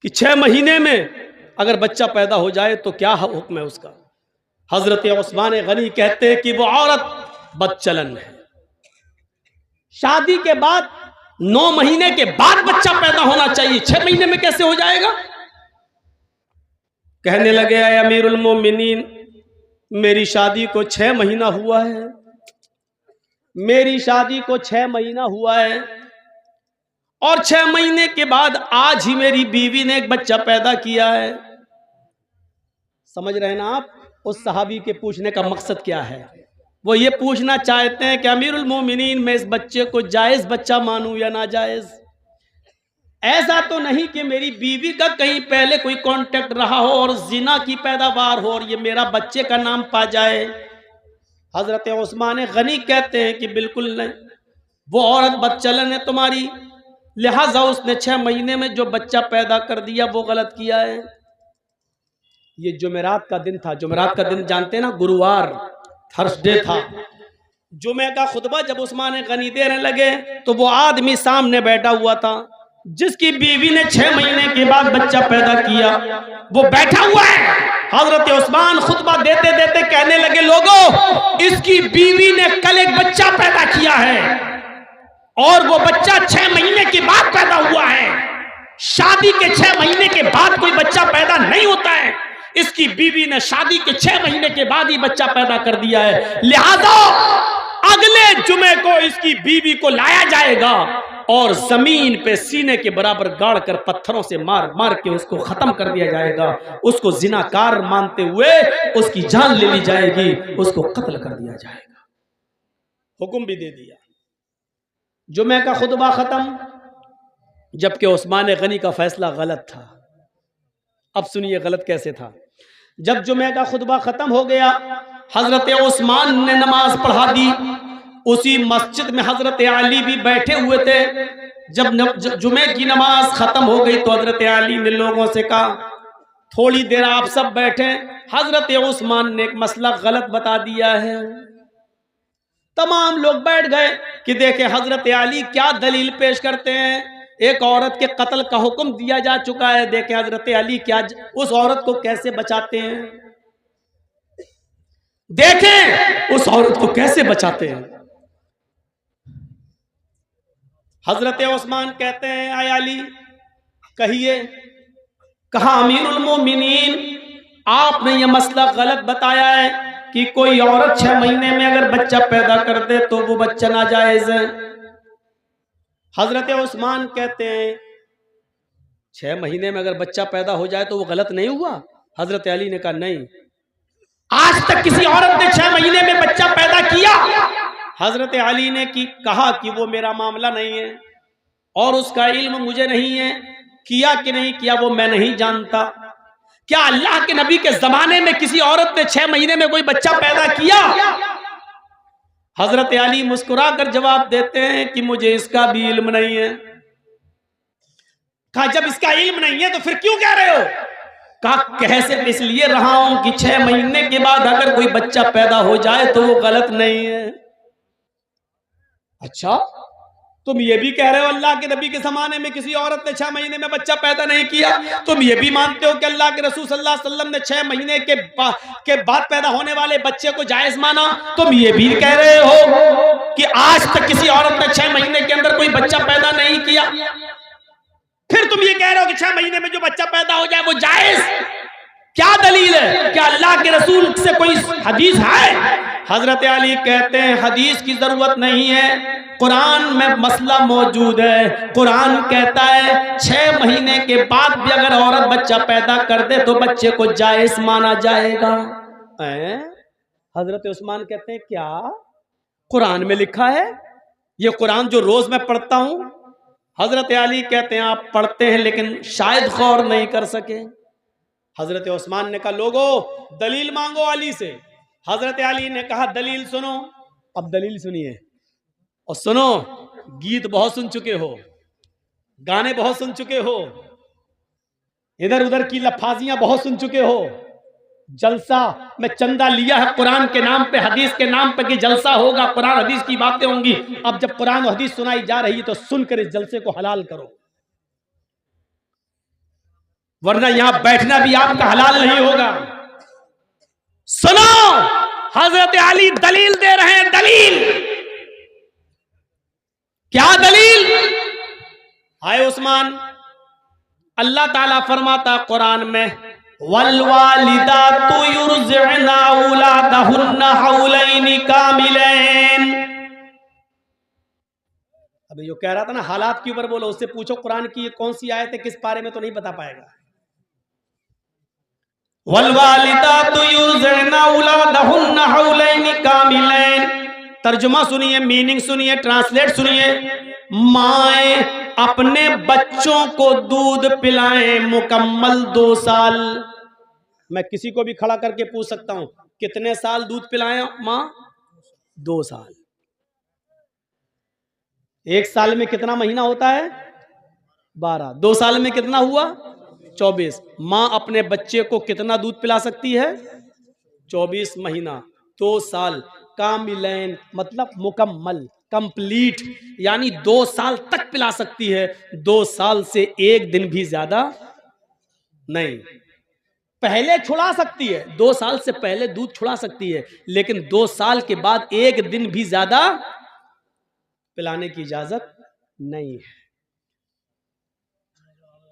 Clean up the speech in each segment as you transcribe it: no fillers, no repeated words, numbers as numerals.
कि 6 महीने में अगर बच्चा पैदा हो जाए तो क्या हुक्म है उसका। हजरत उस्मान गनी कहते हैं कि वो औरत बदचलन है। शादी के बाद 9 महीने के बाद बच्चा पैदा होना चाहिए, 6 महीने में कैसे हो जाएगा। कहने लगे अमीरुल मोमिनीन, मेरी शादी को 6 महीना हुआ है, मेरी शादी को 6 महीना हुआ है और 6 महीने के बाद आज ही मेरी बीवी ने एक बच्चा पैदा किया है। समझ रहे हैं ना आप उस सहाबी के पूछने का मकसद क्या है। वो ये पूछना चाहते हैं कि अमीरुल मोमिनीन, मैं इस बच्चे को जायज बच्चा मानूं या नाजायज। ऐसा तो नहीं कि मेरी बीवी का कहीं पहले कोई कांटेक्ट रहा हो और जिना की पैदावार हो और ये मेरा बच्चे का नाम पा जाए। हजरत उस्मान गनी कहते हैं कि बिल्कुल नहीं, वो औरत बदचलन है तुम्हारी, लिहाजा उसने 6 महीने में जो बच्चा पैदा कर दिया वो गलत किया है। ये जुमेरात का दिन था। जुमेरात का दिन जानते हैं ना, गुरुवार, थर्सडे था। जुमे का खुतबा जब उस्मान गनी देने लगे तो वो आदमी सामने बैठा हुआ था जिसकी बीवी ने 6 महीने के बाद बच्चा पैदा किया, वो बैठा हुआ है। हजरत उस्मान खुतबा देते देते कहने लगे, लोगों, इसकी बीवी ने कल एक बच्चा पैदा किया है और वो बच्चा 6 महीने के बाद पैदा हुआ है। शादी के 6 महीने के बाद कोई बच्चा पैदा नहीं होता है। इसकी बीवी ने शादी के 6 महीने के बाद ही बच्चा पैदा कर दिया है। लिहाजा अगले जुमे को इसकी बीवी को लाया जाएगा और जमीन पे सीने के बराबर गाड़ कर पत्थरों से मार मार के उसको खत्म कर दिया जाएगा। उसको जिनाकार मानते हुए उसकी जान ले ली जाएगी, उसको कत्ल कर दिया जाएगा। हुक्म भी दे दिया। जुमे का खुतबा खत्म, जबकि उस्मान गनी का फैसला गलत था। अब सुनिए गलत कैसे था। जब जुमे का खुतबा खत्म हो गया, हजरत उस्मान ने नमाज पढ़ा दी। उसी मस्जिद में हजरत अली भी बैठे हुए थे। जब जुमे की नमाज खत्म हो गई तो हजरत अली ने लोगों से कहा, थोड़ी देर आप सब बैठे, हजरत उस्मान ने एक मसला गलत बता दिया है। तमाम लोग बैठ गए कि देखे हजरत अली क्या दलील पेश करते हैं। एक औरत के कत्ल का हुक्म दिया जा चुका है, देखे हजरत अली क्या उस औरत को कैसे बचाते हैं, देखें उस औरत को कैसे बचाते हैं। हजरत उस्मान कहते हैं, आय अली कहिए। कहा, अमीरुल मोमिनीन, आपने ये मसला गलत बताया है कि कोई औरत 6 महीने में अगर बच्चा पैदा कर दे तो वो बच्चा नाजायज है। हजरत उस्मान कहते हैं, 6 महीने में अगर बच्चा पैदा हो जाए तो वो गलत नहीं हुआ। हजरत अली ने कहा, नहीं, आज तक किसी औरत ने 6 महीने में बच्चा पैदा किया। हजरत अली ने कहा कि वो मेरा मामला नहीं है और उसका इल्म मुझे नहीं है, किया कि नहीं किया वो मैं नहीं जानता। क्या अल्लाह के नबी के जमाने में किसी औरत ने 6 महीने में कोई बच्चा पैदा किया? हजरत अली मुस्कुरा कर जवाब देते हैं कि मुझे इसका भी इल्म नहीं है। कहा, जब इसका इल्म नहीं है तो फिर क्यों कह रहे हो? कहा, कह सिर्फ इसलिए रहा हूं कि 6 महीने के बाद अगर कोई बच्चा पैदा हो जाए तो वो गलत नहीं है। अच्छा, तुम ये भी कह रहे हो अल्लाह के नबी के जमाने में किसी औरत ने 6 महीने में बच्चा पैदा नहीं किया? तुम ये भी मानते हो कि अल्लाह के रसूल सल्लल्लाहु अलैहि वसल्लम ने 6 महीने के बाद पैदा होने वाले बच्चे को जायज माना? तुम ये भी कह रहे हो कि आज तक किसी औरत ने 6 महीने के अंदर कोई बच्चा पैदा नहीं किया? फिर तुम ये कह रहे हो कि 6 महीने में जो बच्चा पैदा हो जाए वो जायज? क्या दलील है? क्या अल्लाह के रसूल से कोई हदीस है? हजरत अली कहते हैं, हदीस की जरूरत नहीं है, कुरान में मसला मौजूद है। कुरान कहता है 6 महीने के बाद भी अगर औरत बच्चा पैदा कर दे तो बच्चे को जायज माना जाएगा। हजरत उस्मान कहते हैं, क्या कुरान में लिखा है? ये कुरान जो रोज मैं पढ़ता हूं। हजरत अली कहते हैं, आप पढ़ते हैं लेकिन शायद गौर नहीं कर सके। हजरत उस्मान ने कहा, लोगों दलील मांगो अली से। हजरत अली ने कहा, दलील सुनो। अब दलील सुनिए और सुनो, गीत बहुत सुन चुके हो, गाने बहुत सुन चुके हो, इधर उधर की लफाजियां बहुत सुन चुके हो। जलसा में चंदा लिया है कुरान के नाम पे, हदीस के नाम पे कि जलसा होगा, कुरान हदीस की बातें होंगी। अब जब कुरान और हदीस सुनाई जा रही है तो सुनकर इस जलसे को हलाल करो। वरना यहां बैठना भी आपका हलाल नहीं होगा। सुनो, हजरत अली दलील दे रहे हैं। दलील क्या? दलील हाय उस्मान, अल्लाह ताला फरमाता कुरान में, वल्वालिदातु युरज़िअना औलादहुन्ना हौलैनि कामिलैन। अभी जो कह रहा था ना हालात के ऊपर बोलो, उससे पूछो कुरान की ये कौन सी आयत है, किस पारे में, तो नहीं बता पाएगा। वल्वालिदातु युरज़िअना औलादहुन्ना हौलैनि कामिलैन। तर्जुमा सुनिए, मीनिंग सुनिए, ट्रांसलेट सुनिए। माए अपने बच्चों को दूध पिलाएं मुकम्मल 2 साल। मैं किसी को भी खड़ा करके पूछ सकता हूं, कितने साल दूध पिलाएं मां? 2 साल। 1 साल में कितना महीना होता है? 12। 2 साल में कितना हुआ? 24। मां अपने बच्चे को कितना दूध पिला सकती है? 24 महीना, 2 साल। कामिलैन मतलब मुकम्मल, कंप्लीट, यानी 2 साल तक पिला सकती है। 2 साल से 1 दिन भी ज्यादा नहीं। पहले छुड़ा सकती है, 2 साल से पहले दूध छुड़ा सकती है, लेकिन 2 साल के बाद 1 दिन भी ज्यादा पिलाने की इजाजत नहीं है।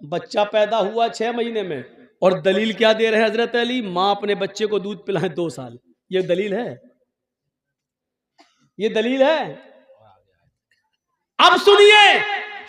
बच्चा पैदा हुआ 6 महीने में, और दलील क्या दे रहे हैं हजरत अली? मां अपने बच्चे को दूध पिलाए 2 साल। ये दलील है? ये दलील है? अब सुनिए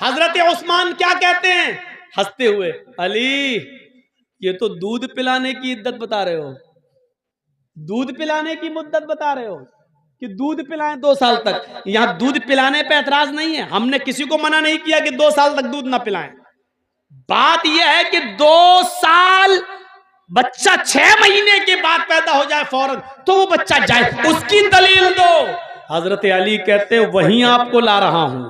हजरत उस्मान क्या कहते हैं हंसते हुए, अली ये तो दूध पिलाने की इद्दत बता रहे हो, दूध पिलाने की मुद्दत बता रहे हो कि दूध पिलाएं 2 साल तक। यहां दूध पिलाने पे एतराज नहीं है, हमने किसी को मना नहीं किया कि 2 साल तक दूध ना पिलाएं। बात यह है कि 2 साल, बच्चा 6 महीने के बाद पैदा हो जाए फौरन, तो वो बच्चा जाए, उसकी दलील दो। हजरत अली कहते हैं वहीं आपको ला रहा हूं।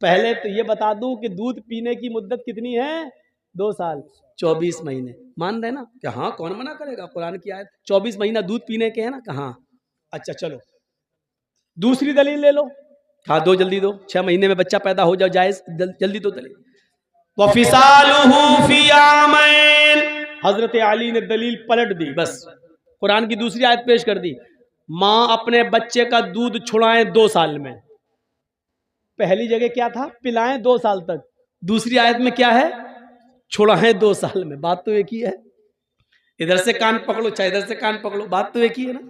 पहले तो ये बता दूं कि दूध पीने की मुद्दत कितनी है? 2 साल, 24 महीने। मान रहे ना कि हाँ, कौन मना करेगा, कुरान की आयत 24 महीना दूध पीने के है ना, कहाँ। अच्छा चलो दूसरी दलील ले लो। हाँ दो, जल्दी दो। 6 महीने में बच्चा पैदा हो जाओ, जायज, जल्दी दो दलील। वफिसालुहु फी आमैन। हजरत अली ने दलील पलट दी, बस कुरान की दूसरी आयत पेश कर दी। मां अपने बच्चे का दूध छुड़ाएं 2 साल में। पहली जगह क्या था? पिलाएं 2 साल तक। दूसरी आयत में क्या है? छुड़ाएं 2 साल में। बात तो एक ही है। इधर से कान पकड़ो चाहे इधर से कान पकड़ो, बात तो एक ही है ना।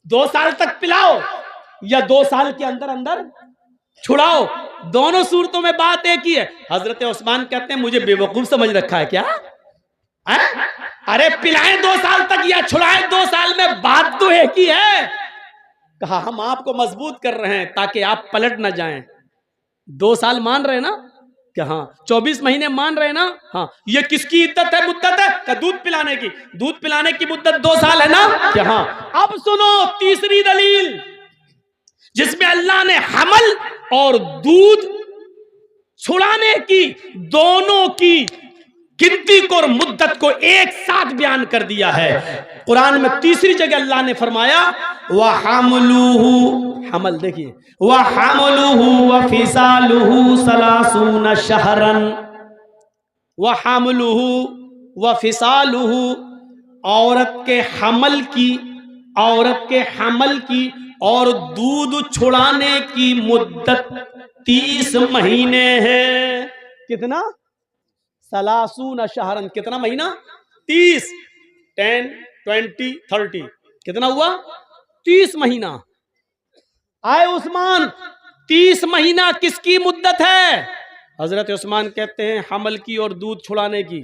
2 साल तक पिलाओ या 2 साल के अंदर अंदर छुड़ाओ, दोनों सूरतों में बात एक ही है। हजरत उस्मान कहते हैं मुझे बेवकूफ समझ रखा है क्या? अरे पिलाएं 2 साल तक या छुड़ाएं 2 साल में, बात तो एक ही है। कहा हम आपको मजबूत कर रहे हैं ताकि आप पलट ना जाएं। 2 साल मान रहे ना क्या? हाँ। 24 महीने मान रहे ना? हाँ। ये किसकी इद्दत है, मुद्दत है? क्या दूध पिलाने की? दूध पिलाने की मुद्दत 2 साल है ना क्या? हाँ। अब सुनो तीसरी दलील, जिसमें अल्लाह ने हमल और दूध छुड़ाने की दोनों की गिनती को और मुद्दत को एक साथ बयान कर दिया है। कुरान में तीसरी जगह अल्लाह ने फरमाया वहमलुहु, हमल देखिए, वहमलुहु वफिसालुहु सलासून शहरन। वहमलुहु वफिसालुहु, औरत के हमल की और दूध छुड़ाने की मुद्दत 30 महीने है। कितना? सलासून शहरन। कितना महीना? 30, 10, 20, 30, कितना हुआ? 30 महीना। आए उस्मान, 30 महीना किसकी मुद्दत है? हजरत उस्मान कहते हैं हमल की और दूध छुड़ाने की।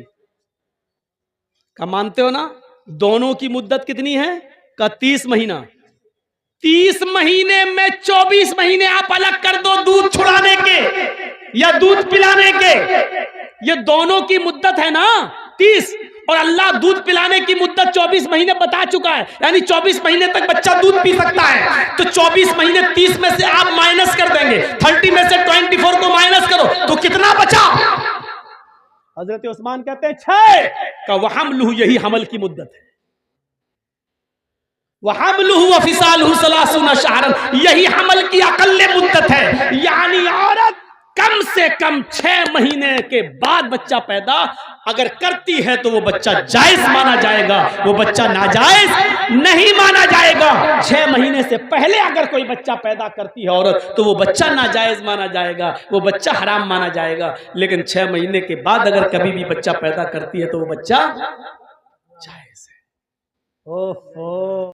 क्या मानते हो ना? दोनों की मुद्दत कितनी है? का 30 महीना। 30 महीने में 24 महीने आप अलग कर दो दूध छुड़ाने के या दूध पिलाने के, ये दोनों की मुद्दत है ना 30, और अल्लाह दूध पिलाने की मुद्दत 24 महीने बता चुका है, यानी 24 महीने तक बच्चा दूध पी सकता है। तो 24 महीने 30 में से आप माइनस कर देंगे, 30 में से 24 को माइनस करो तो कितना बचा? हजरत उस्मान कहते हैं 6 का वहमलुहु, यही हमल की मुद्दत है। वहमलुहु वफिसालुहु सलासून शहरन, यही हमल की अकल्ले मुद्दत है। यानी औरत कम से कम 6 महीने के बाद बच्चा पैदा अगर करती है तो वो बच्चा जायज माना जाएगा, वो बच्चा नाजायज नहीं माना जाएगा। 6 महीने से पहले अगर कोई बच्चा पैदा करती है औरत तो वो बच्चा नाजायज माना जाएगा, वो बच्चा हराम माना जाएगा। लेकिन 6 महीने के बाद अगर कभी भी बच्चा पैदा करती है तो वो बच्चा जायज है। ओहो।